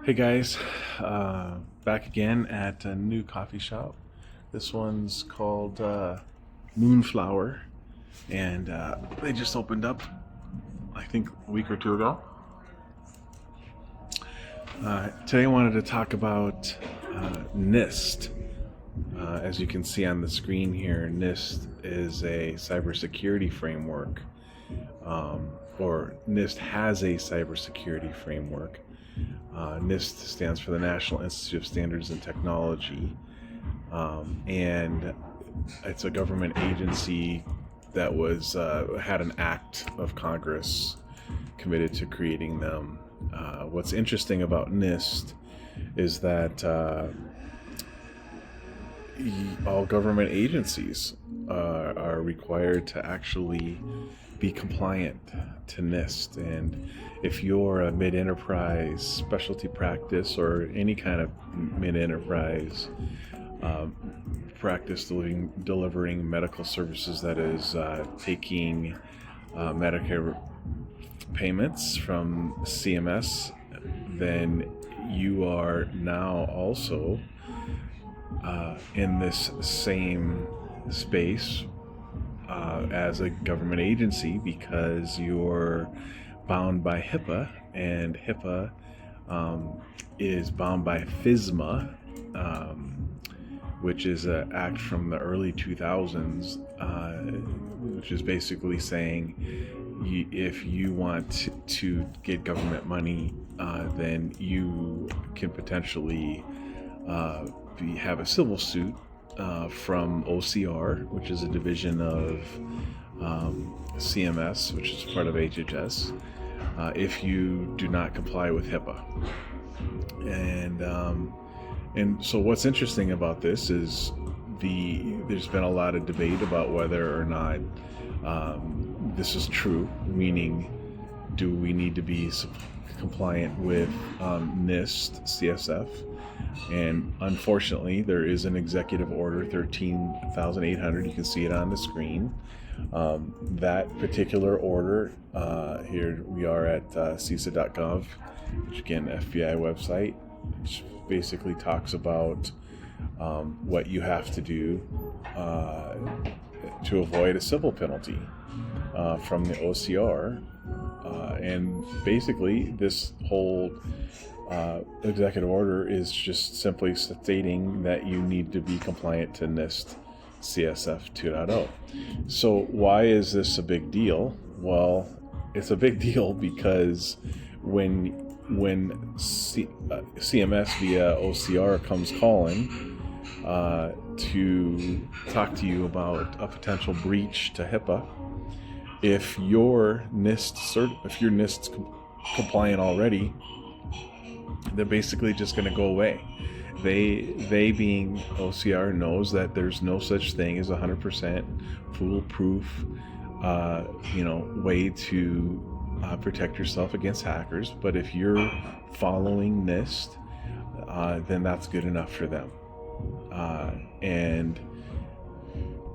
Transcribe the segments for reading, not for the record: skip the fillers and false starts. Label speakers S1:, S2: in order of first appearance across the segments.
S1: Hey guys, back again at a new coffee shop. This one's called Moonflower, and they just opened up, I think, a week or two ago. Today I wanted to talk about NIST. As you can see on the screen here, NIST is a cybersecurity framework, or NIST has a cybersecurity framework. NIST stands for the National Institute of Standards and Technology, and it's a government agency that had an act of Congress committed to creating them. What's interesting about NIST is that all government agencies are required to actually be compliant to NIST. And if you're a mid-enterprise specialty practice or any kind of mid-enterprise practice delivering medical services that is taking Medicare payments from CMS, then you are now also in this same space as a government agency, because you're bound by HIPAA, and HIPAA is bound by FISMA, which is an act from the early 2000s, which is basically saying if you want to get government money, then you can potentially have a civil suit from OCR, which is a division of CMS, which is part of HHS, if you do not comply with HIPAA. And so what's interesting about this is there's been a lot of debate about whether or not this is true, meaning do we need to be compliant with NIST, CSF? And unfortunately, there is an executive order 13,800. You can see it on the screen. That particular order, here we are at CISA.gov, which again, FBI website, which basically talks about what you have to do to avoid a civil penalty from the OCR. And basically, this whole executive order is just simply stating that you need to be compliant to NIST CSF 2.0. So why is this a big deal? Well, it's a big deal because when CMS via OCR comes calling to talk to you about a potential breach to HIPAA, if you're NIST compliant already, they're basically just going to go away. They being OCR knows that there's no such thing as 100% foolproof, way to protect yourself against hackers. But if you're following NIST, then that's good enough for them. And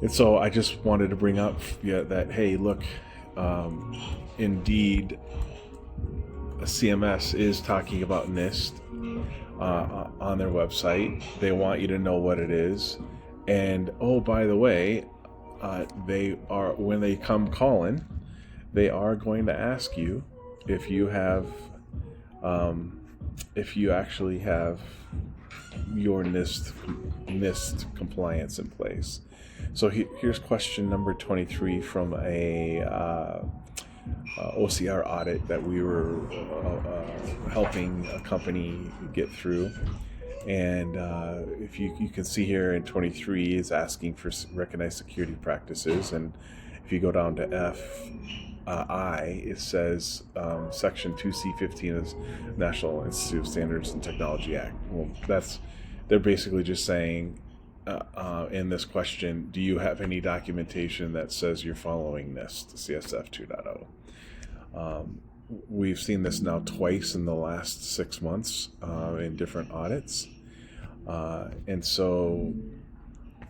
S1: so I just wanted to bring up that, hey, look, indeed, CMS is talking about NIST on their website. They want you to know what it is. And oh, by the way, when they come calling, they are going to ask you if you actually have your NIST compliance in place. So here's question number 23 from a OCR audit that we were helping a company get through. And if you can see here in 23 is asking for recognized security practices, and if you go down to I, it says section 2C15 is National Institute of Standards and Technology Act. Well, they're basically just saying in this question, do you have any documentation that says you're following NIST CSF 2.0? We've seen this now twice in the last 6 months in different audits. And so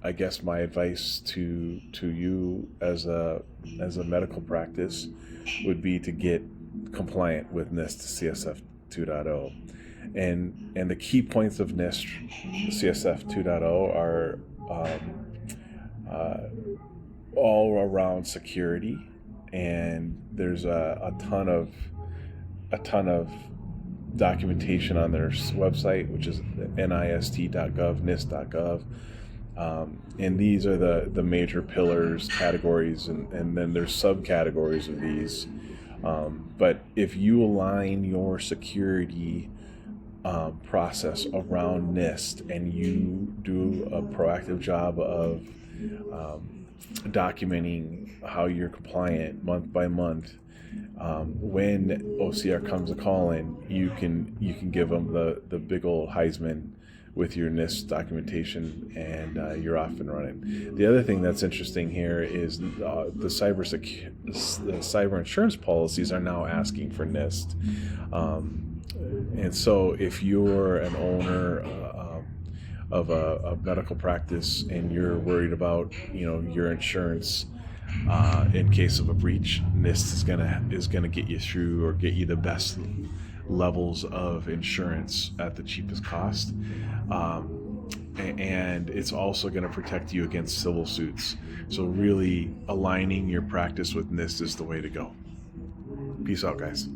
S1: I guess my advice to you as a medical practice would be to get compliant with NIST CSF 2.0. And the key points of NIST CSF 2.0 are uh, all around security, and there's a ton of documentation on their website, which is NIST.gov, NIST.gov. And these are the major pillars, categories, and then there's subcategories of these. But if you align your security process around NIST, and you do a proactive job of documenting how you're compliant month by month, when OCR comes a calling, you can give them the big old Heisman with your NIST documentation, and you're off and running. The other thing that's interesting here is the cyber insurance policies are now asking for NIST, and so if you're an owner of a medical practice and you're worried about your insurance in case of a breach, NIST is gonna get you through, or get you the best levels of insurance at the cheapest cost, and it's also going to protect you against civil suits. So really aligning your practice with NIST is the way to go. Peace out, guys.